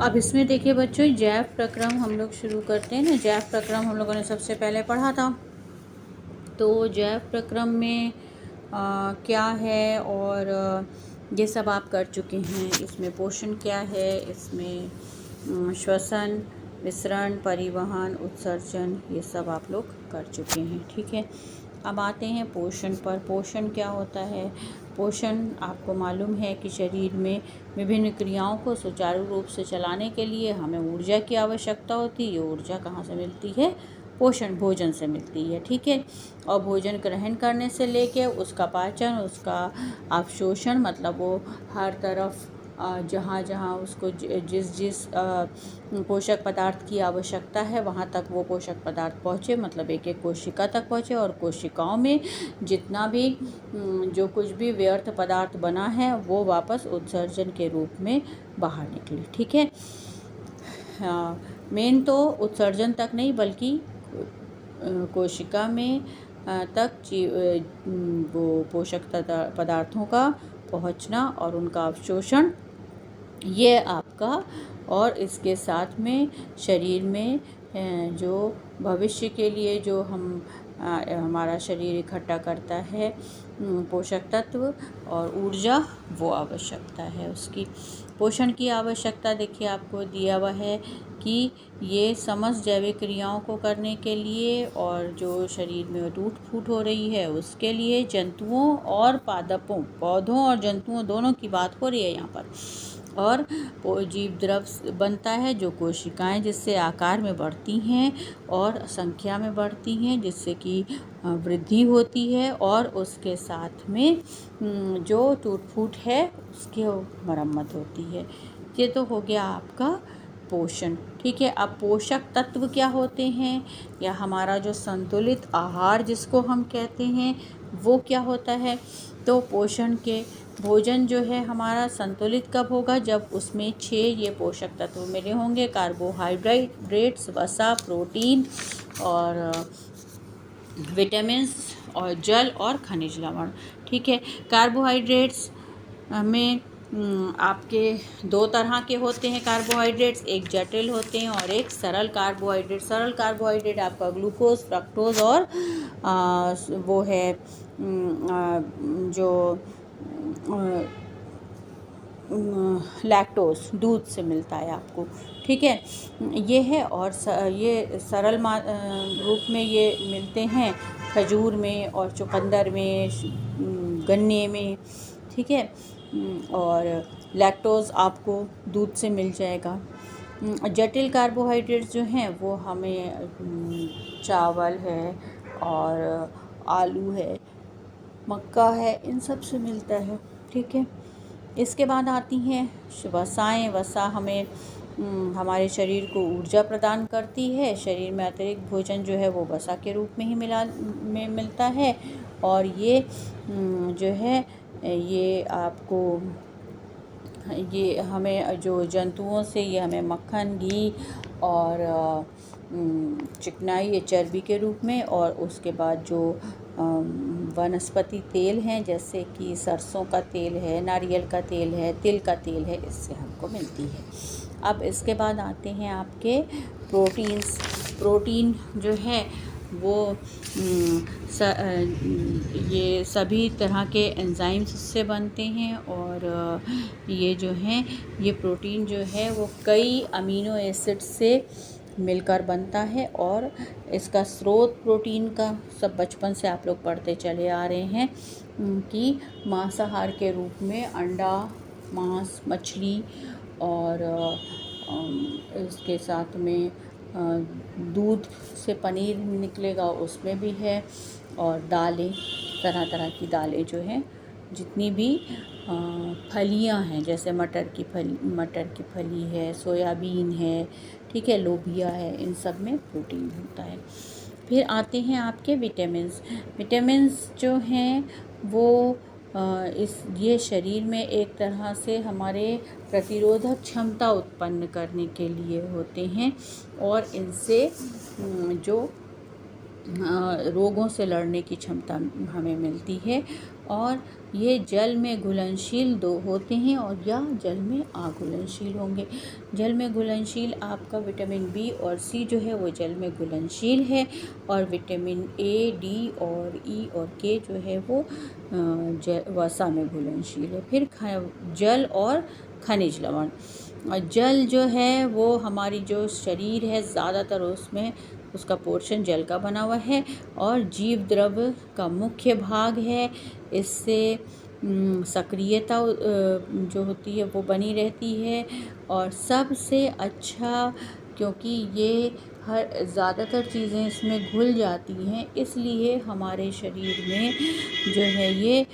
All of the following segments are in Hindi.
अब इसमें देखिए बच्चों, जैव प्रक्रम हम लोग शुरू करते हैं ना। जैव प्रक्रम हम लोगों ने सबसे पहले पढ़ा था। तो जैव प्रक्रम में क्या है, और ये सब आप कर चुके हैं। इसमें पोषण क्या है, इसमें श्वसन, विसरण, परिवहन, उत्सर्जन, ये सब आप लोग कर चुके हैं। ठीक है, अब आते हैं पोषण पर। पोषण क्या होता है? पोषण आपको मालूम है कि शरीर में विभिन्न क्रियाओं को सुचारू रूप से चलाने के लिए हमें ऊर्जा की आवश्यकता होती है। ये ऊर्जा कहाँ से मिलती है? पोषण, भोजन से मिलती है। ठीक है, और भोजन ग्रहण करने से लेके उसका पाचन, उसका अवशोषण, मतलब वो हर तरफ जहाँ जहाँ उसको जिस जिस पोषक पदार्थ की आवश्यकता है वहाँ तक वो पोषक पदार्थ पहुँचे, मतलब एक एक कोशिका तक पहुँचे, और कोशिकाओं में जितना भी जो कुछ भी व्यर्थ पदार्थ बना है वो वापस उत्सर्जन के रूप में बाहर निकले। ठीक है, मेन तो उत्सर्जन तक नहीं, बल्कि कोशिका में तक वो पोषक पदार्थों का पहुंचना और उनका अवशोषण, ये आपका, और इसके साथ में शरीर में जो भविष्य के लिए जो हमारा शरीर इकट्ठा करता है पोषक तत्व और ऊर्जा, वो आवश्यकता है उसकी। पोषण की आवश्यकता देखिए आपको दिया हुआ है कि ये समस्त जैविक क्रियाओं को करने के लिए और जो शरीर में टूट फूट हो रही है उसके लिए जंतुओं और पादपों, पौधों और जंतुओं दोनों की बात हो रही है यहाँ पर। और जीव द्रव बनता है जो कोशिकाएं, जिससे आकार में बढ़ती हैं और संख्या में बढ़ती हैं, जिससे कि वृद्धि होती है, और उसके साथ में जो टूट फूट है उसकी मरम्मत होती है। ये तो हो गया आपका पोषण। ठीक है, अब पोषक तत्व क्या होते हैं, या हमारा जो संतुलित आहार जिसको हम कहते हैं वो क्या होता है? तो पोषण के भोजन जो है हमारा संतुलित कब होगा? जब उसमें 6 ये पोषक तत्व मिले होंगे: कार्बोहाइड्रेट्स, वसा, प्रोटीन और विटामिन्स, और जल और खनिज लवण। ठीक है, कार्बोहाइड्रेट्स में आपके 2 तरह के होते हैं कार्बोहाइड्रेट्स, एक जटिल होते हैं और एक सरल कार्बोहाइड्रेट। सरल कार्बोहाइड्रेट आपका ग्लूकोज, फ्रक्टोज और वो है जो लैक्टोज, दूध से मिलता है आपको। ठीक है, ये है। और ये सरल रूप में ये मिलते हैं खजूर में और चुकंदर में, गन्ने में। ठीक है, और लैक्टोज आपको दूध से मिल जाएगा। जटिल कार्बोहाइड्रेट्स जो हैं वो हमें चावल है और आलू है, मक्का है, इन सब से मिलता है। ठीक है, इसके बाद आती हैं वसाएं। वसा हमें हमारे शरीर को ऊर्जा प्रदान करती है। शरीर में अतिरिक्त भोजन जो है वो वसा के रूप में ही मिलता है, और ये जो है ये आपको, ये हमें जो जंतुओं से, ये हमें मक्खन, घी और चिकनाई, ये चर्बी के रूप में, और उसके बाद जो वनस्पति तेल हैं जैसे कि सरसों का तेल है, नारियल का तेल है, तिल का तेल है, इससे हमको मिलती है। अब इसके बाद आते हैं आपके प्रोटीन्स। प्रोटीन जो है वो ये सभी तरह के एंजाइम्स से बनते हैं, और ये जो हैं, ये प्रोटीन जो है वो कई अमीनो एसिड से मिलकर बनता है। और इसका स्रोत प्रोटीन का सब बचपन से आप लोग पढ़ते चले आ रहे हैं कि मांसाहार के रूप में अंडा, मांस, मछली, और इसके साथ में दूध से पनीर निकलेगा, उसमें भी है, और दालें, तरह तरह की दालें जो हैं, जितनी भी फलियां हैं, जैसे मटर की फली है, सोयाबीन है, ठीक है, लोबिया है, इन सब में प्रोटीन होता है। फिर आते हैं आपके विटामिन्स। विटामिन्स जो हैं वो ये शरीर में एक तरह से हमारे प्रतिरोधक क्षमता उत्पन्न करने के लिए होते हैं, और इनसे जो रोगों से लड़ने की क्षमता हमें मिलती है। और ये जल में घुलनशील दो होते हैं और या जल में अघुलनशील होंगे। जल में घुलनशील आपका विटामिन बी और सी जो है वो जल में घुलनशील है, और विटामिन ए, डी और ई और के जो है वो वसा में घुलनशील है। फिर जल और खनिज लवण। जल जो है वो हमारी जो शरीर है ज़्यादातर उसमें उसका पोर्शन जल का बना हुआ है और जीव द्रव्य का मुख्य भाग है। इससे सक्रियता जो होती है वो बनी रहती है। और सबसे अच्छा, क्योंकि ये ज़्यादातर चीज़ें इसमें घुल जाती हैं, इसलिए हमारे शरीर में जो है ये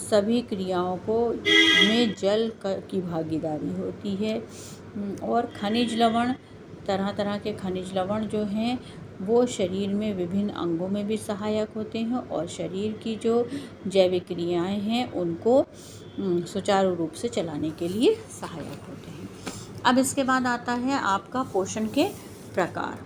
सभी क्रियाओं को में जल की भागीदारी होती है। और खनिज लवण, तरह तरह के खनिज लवण जो हैं वो शरीर में विभिन्न अंगों में भी सहायक होते हैं और शरीर की जो जैविक क्रियाएं हैं उनको सुचारू रूप से चलाने के लिए सहायक होते हैं। अब इसके बाद आता है आपका पोषण के प्रकार।